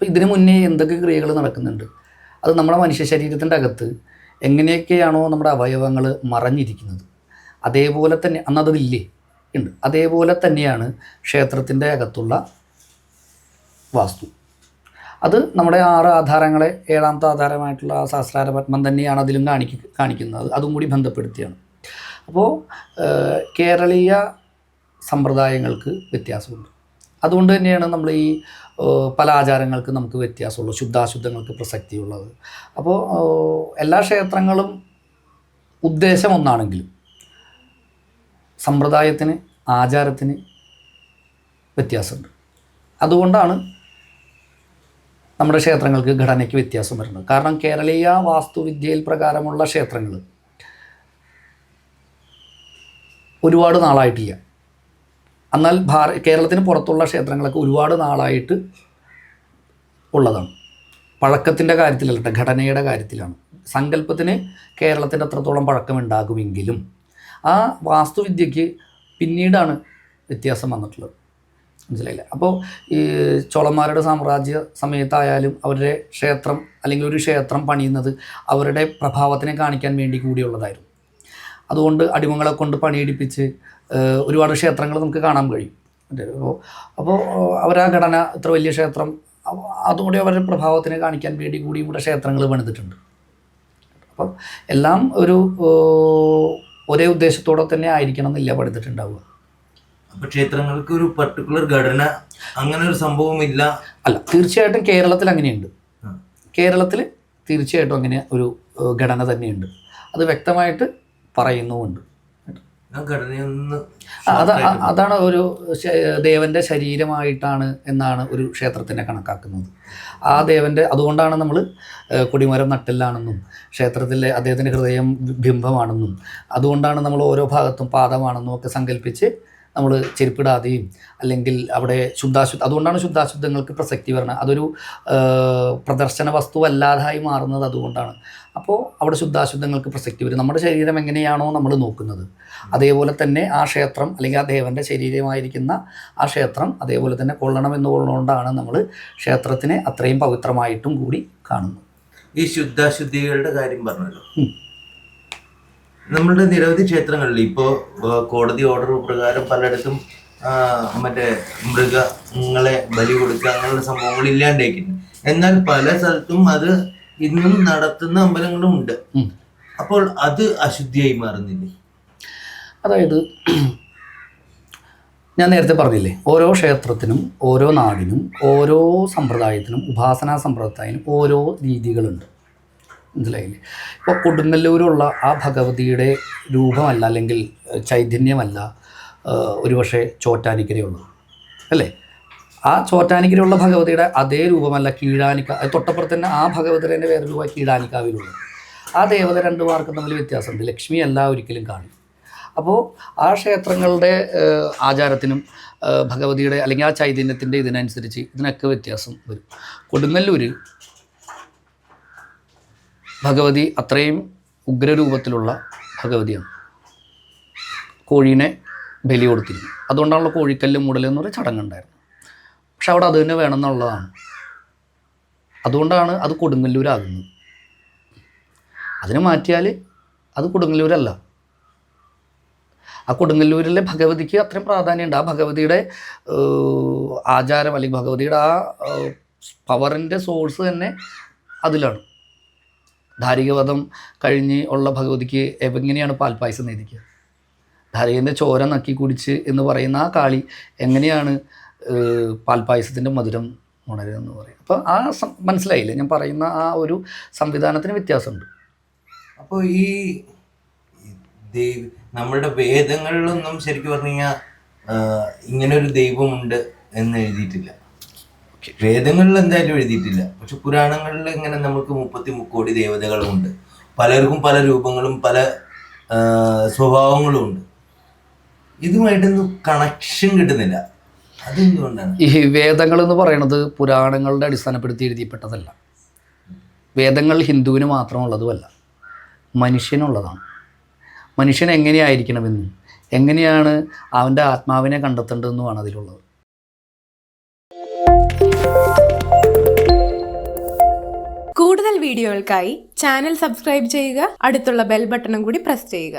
അപ്പോൾ ഇതിനു മുന്നേ എന്തൊക്കെ ക്രിയകൾ നടക്കുന്നുണ്ട്, അത് നമ്മുടെ മനുഷ്യ ശരീരത്തിൻ്റെ അകത്ത് എങ്ങനെയൊക്കെയാണോ നമ്മുടെ അവയവങ്ങൾ മറഞ്ഞിരിക്കുന്നത് അതേപോലെ തന്നെ അന്നതില്ലേ ഉണ്ട്, അതേപോലെ തന്നെയാണ് ക്ഷേത്രത്തിൻ്റെ അകത്തുള്ള വാസ്തു. അത് നമ്മുടെ 6 ആധാരങ്ങളെ 7ാമത്തെ ആധാരമായിട്ടുള്ള ആ സഹസ്രാര പത്മം തന്നെയാണ് അതിലും കാണിക്കുന്നത്. അതും കൂടി ബന്ധപ്പെടുത്തിയാണ്. അപ്പോൾ കേരളീയ സമ്പ്രദായങ്ങൾക്ക് വ്യത്യാസമുണ്ട്. അതുകൊണ്ട് തന്നെയാണ് നമ്മൾ ഈ പല ആചാരങ്ങൾക്ക് നമുക്ക് വ്യത്യാസമുള്ളൂ, ശുദ്ധാശുദ്ധങ്ങൾക്ക് പ്രസക്തിയുള്ളത്. അപ്പോൾ എല്ലാ ക്ഷേത്രങ്ങളും ഉദ്ദേശം ഒന്നാണെങ്കിലും സമ്പ്രദായത്തിന്, ആചാരത്തിന് വ്യത്യാസമുണ്ട്. അതുകൊണ്ടാണ് നമ്മുടെ ക്ഷേത്രങ്ങൾക്ക് ഘടനയ്ക്ക് വ്യത്യാസം വരുന്നത്. കാരണം കേരളീയ വാസ്തുവിദ്യയിൽ പ്രകാരമുള്ള ക്ഷേത്രങ്ങൾ ഒരുപാട് നാളായിട്ടില്ല. എന്നാൽ കേരളത്തിന് പുറത്തുള്ള ക്ഷേത്രങ്ങളൊക്കെ ഒരുപാട് നാളായിട്ട് ഉള്ളതാണ്. പഴക്കത്തിൻ്റെ കാര്യത്തിലല്ല, ഘടനയുടെ കാര്യത്തിലാണ്. സങ്കല്പത്തിന് കേരളത്തിൻ്റെ അത്രത്തോളം പഴക്കമുണ്ടാകുമെങ്കിലും ആ വാസ്തുവിദ്യയ്ക്ക് പിന്നീടാണ് വ്യത്യാസം വന്നിട്ടുള്ളത്. മനസ്സിലായില്ല? അപ്പോൾ ഈ ചോളന്മാരുടെ സാമ്രാജ്യ സമയത്തായാലും അവരുടെ ക്ഷേത്രം അല്ലെങ്കിൽ ഒരു ക്ഷേത്രം പണിയുന്നത് അവരുടെ പ്രഭാവത്തിനെ കാണിക്കാൻ വേണ്ടി കൂടിയുള്ളതായിരുന്നു. അതുകൊണ്ട് അടിമകളെ കൊണ്ട് പണിയെടുപ്പിച്ച് ഒരുപാട് ക്ഷേത്രങ്ങൾ നമുക്ക് കാണാൻ കഴിയും. അപ്പോൾ അവരാ ഘടന ഇത്ര വലിയ ക്ഷേത്രം അതുകൂടി അവരുടെ പ്രഭാവത്തിനെ കാണിക്കാൻ വേണ്ടി കൂടി ഇവിടെ ക്ഷേത്രങ്ങൾ പണിതിട്ടുണ്ട്. അപ്പം എല്ലാം ഒരു ഒരേ ഉദ്ദേശത്തോടെ തന്നെ ആയിരിക്കണം എന്നില്ല പണിതിട്ടുണ്ടാവുക. അപ്പോൾ ക്ഷേത്രങ്ങൾക്ക് ഒരു പർട്ടിക്കുലർ ഘടന അങ്ങനെ ഒരു സംഭവമില്ല അല്ല, തീർച്ചയായിട്ടും കേരളത്തിൽ അങ്ങനെയുണ്ട്. കേരളത്തിൽ തീർച്ചയായിട്ടും അങ്ങനെ ഒരു ഘടന തന്നെയുണ്ട്. അത് വ്യക്തമായിട്ട് പറയുന്നുമുണ്ട്. അതാണ് ഒരു ദേവൻ്റെ ശരീരമായിട്ടാണ് എന്നാണ് ഒരു ക്ഷേത്രത്തിനെ കണക്കാക്കുന്നത്. ആ ദേവൻ്റെ അതുകൊണ്ടാണ് നമ്മൾ കൊടിമരം നട്ടില്ലാണെന്നും ക്ഷേത്രത്തിലെ അദ്ദേഹത്തിൻ്റെ ഹൃദയം ബിംബമാണെന്നും അതുകൊണ്ടാണ് നമ്മൾ ഓരോ ഭാഗത്തും പാദമാണെന്നും ഒക്കെ സങ്കല്പിച്ച് നമ്മൾ ചെരുപ്പിടാതെയും അല്ലെങ്കിൽ അവിടെ അതുകൊണ്ടാണ് ശുദ്ധാശുദ്ധങ്ങൾക്ക് പ്രസക്തി വരുന്നത്. അതൊരു പ്രദർശന വസ്തുവല്ലാതായി മാറുന്നത് അതുകൊണ്ടാണ്. അപ്പോൾ അവിടെ ശുദ്ധാശുദ്ധങ്ങൾക്ക് പ്രസക്തി വരും. നമ്മുടെ ശരീരം എങ്ങനെയാണോ നമ്മൾ നോക്കുന്നത് അതേപോലെ തന്നെ ആ ക്ഷേത്രം അല്ലെങ്കിൽ ആ ദേവൻ്റെ ശരീരമായിരിക്കുന്ന ആ ക്ഷേത്രം അതേപോലെ തന്നെ കൊള്ളണമെന്നുള്ളതുകൊണ്ടാണ് നമ്മൾ ക്ഷേത്രത്തിനെ അത്രയും പവിത്രമായിട്ടും കൂടി കാണുന്നത്. ഈ ശുദ്ധാശുദ്ധികളുടെ കാര്യം പറഞ്ഞല്ലോ, നമ്മളുടെ നിരവധി ക്ഷേത്രങ്ങളിൽ ഇപ്പോൾ കോടതി ഓർഡർ പ്രകാരം പലയിടത്തും മറ്റേ മൃഗങ്ങളെ ബലി കൊടുക്കുക അങ്ങനെയുള്ള സംഭവങ്ങൾ ഇല്ലാണ്ടായിരിക്കുന്നു. എന്നാൽ പല സ്ഥലത്തും അത് ഇന്നും നടത്തുന്ന അമ്പലങ്ങളും ഉണ്ട്. അപ്പോൾ അത് അശുദ്ധിയായി മാറുന്നില്ലേ? അതായത് ഞാൻ നേരത്തെ പറഞ്ഞില്ലേ, ഓരോ ക്ഷേത്രത്തിനും ഓരോ നാടിനും ഓരോ സമ്പ്രദായത്തിനും ഉപാസനാ സമ്പ്രദായത്തിനും ഓരോ രീതികളുണ്ട്. മനസ്സിലായില്ലേ? ഇപ്പോൾ കൊടുങ്ങല്ലൂരുള്ള ആ ഭഗവതിയുടെ രൂപമല്ല അല്ലെങ്കിൽ ചൈതന്യമല്ല ഒരുപക്ഷെ ചോറ്റാനിക്കരയുള്ളത് അല്ലേ? ആ ചോറ്റാനിക്കരയുള്ള ഭഗവതിയുടെ അതേ രൂപമല്ല തൊട്ടപ്പുറത്ത് തന്നെ ആ ഭഗവതിയുടെ വേറെ രൂപ കീഴാനിക്കാവിലുള്ളത്. ആ ദേവത 2 മാർക്കും തമ്മിൽ വ്യത്യാസമുണ്ട്. ലക്ഷ്മി അല്ല ഒരിക്കലും കാണും. അപ്പോൾ ആ ക്ഷേത്രങ്ങളുടെ ആചാരത്തിനും ഭഗവതിയുടെ അല്ലെങ്കിൽ ആ ചൈതന്യത്തിൻ്റെ ഇതിനനുസരിച്ച് ഇതിനൊക്കെ വ്യത്യാസം വരും. കൊടുങ്ങല്ലൂർ ഭഗവതി അത്രയും ഉഗ്രരൂപത്തിലുള്ള ഭഗവതിയാണ്. കോഴീനെ ബലി കൊടുത്തിരുന്നു. അതുകൊണ്ടാണല്ലോ കോഴിക്കല്ല് മൂടൽ എന്നൊരു ചടങ്ങുണ്ടായിരുന്നു. പക്ഷെ അവിടെ അത് തന്നെ വേണമെന്നുള്ളതാണ്. അതുകൊണ്ടാണ് അത് കൊടുങ്ങല്ലൂരാകുന്നത്. അതിന് മാറ്റിയാൽ അത് കൊടുങ്ങല്ലൂരല്ല. ആ കൊടുങ്ങല്ലൂരിലെ ഭഗവതിക്ക് അത്രയും പ്രാധാന്യമുണ്ട്. ആ ഭഗവതിയുടെ ആചാരം അല്ലെങ്കിൽ ഭഗവതിയുടെ ആ പവറിൻ്റെ സോഴ്സ് തന്നെ അതിലാണ്. ധാരികവധം കഴിഞ്ഞ് ഉള്ള ഭഗവതിക്ക് എങ്ങനെയാണ് പാൽപ്പായസം നേദിക്കുക? ധാരികൻ്റെ ചോര നക്കി കുടിച്ച് എന്ന് പറയുന്ന ആ കാളി എങ്ങനെയാണ് പാൽപ്പായസത്തിൻ്റെ മധുരം ഉണരുമെന്ന് പറയും. അപ്പോൾ ആ മനസ്സിലായില്ലേ ഞാൻ പറയുന്ന ആ ഒരു സംവിധാനത്തിന് വ്യത്യാസമുണ്ട്. അപ്പോൾ ഈ നമ്മളുടെ വേദങ്ങളിലൊന്നും ശരിക്കും പറഞ്ഞു കഴിഞ്ഞാൽ ഇങ്ങനൊരു ദൈവമുണ്ട് എന്ന് എഴുതിയിട്ടില്ല. വേദങ്ങളിൽ എന്തായാലും എഴുതിയിട്ടില്ല. പക്ഷെ പുരാണങ്ങളിൽ ഇങ്ങനെ നമുക്ക് 30 കോടി ദേവതകളുമുണ്ട്. പലർക്കും പല രൂപങ്ങളും പല സ്വഭാവങ്ങളും ഉണ്ട്. ഇതുമായിട്ടൊന്നും കണക്ഷൻ കിട്ടുന്നില്ല. അതെന്തുകൊണ്ടാണ്? ഈ വേദങ്ങൾ എന്ന് പറയുന്നത് പുരാണങ്ങളുടെ അടിസ്ഥാനപ്പെടുത്തി എഴുതിയപ്പെട്ടതല്ല. വേദങ്ങൾ ഹിന്ദുവിന് മാത്രമുള്ളതുമല്ല, മനുഷ്യനുള്ളതാണ്. മനുഷ്യൻ എങ്ങനെയായിരിക്കണമെന്നും എങ്ങനെയാണ് അവൻ്റെ ആത്മാവിനെ കണ്ടെത്തേണ്ടതെന്നുമാണ് അതിലുള്ളത്. കൂടുതൽ വീഡിയോകൾക്കായി ചാനൽ സബ്സ്ക്രൈബ് ചെയ്യുക, അടുത്തുള്ള ബെൽ ബട്ടണും കൂടി പ്രസ് ചെയ്യുക.